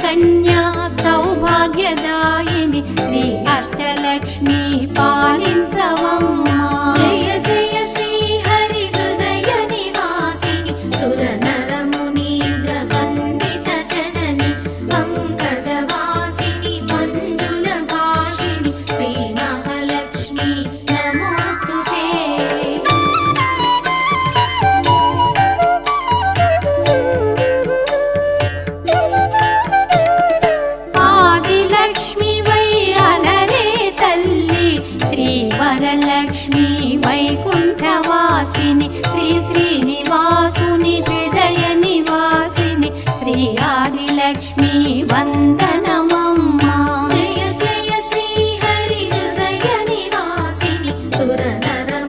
కన్యా సౌభాగ్యదాయిని శ్రీ అష్టలక్ష్మి పాలించవమ్మా. జయ జయ శ్రీ హరి హృదయ నివాసిని సుర నర మునీంద్ర వందిత జనని పంకజవాసిని మంజుల భాషిణి శ్రీ మహాలక్ష్మి నమోస్తుతే. ఆదిలక్ష్మి వై అలరే తల్లి శ్రీ వరలక్ష్మి వైకుంఠవాసిని శ్రీ శ్రీనివాసుని హృదయ నివాసిని శ్రీ ఆదిలక్ష్మి వందన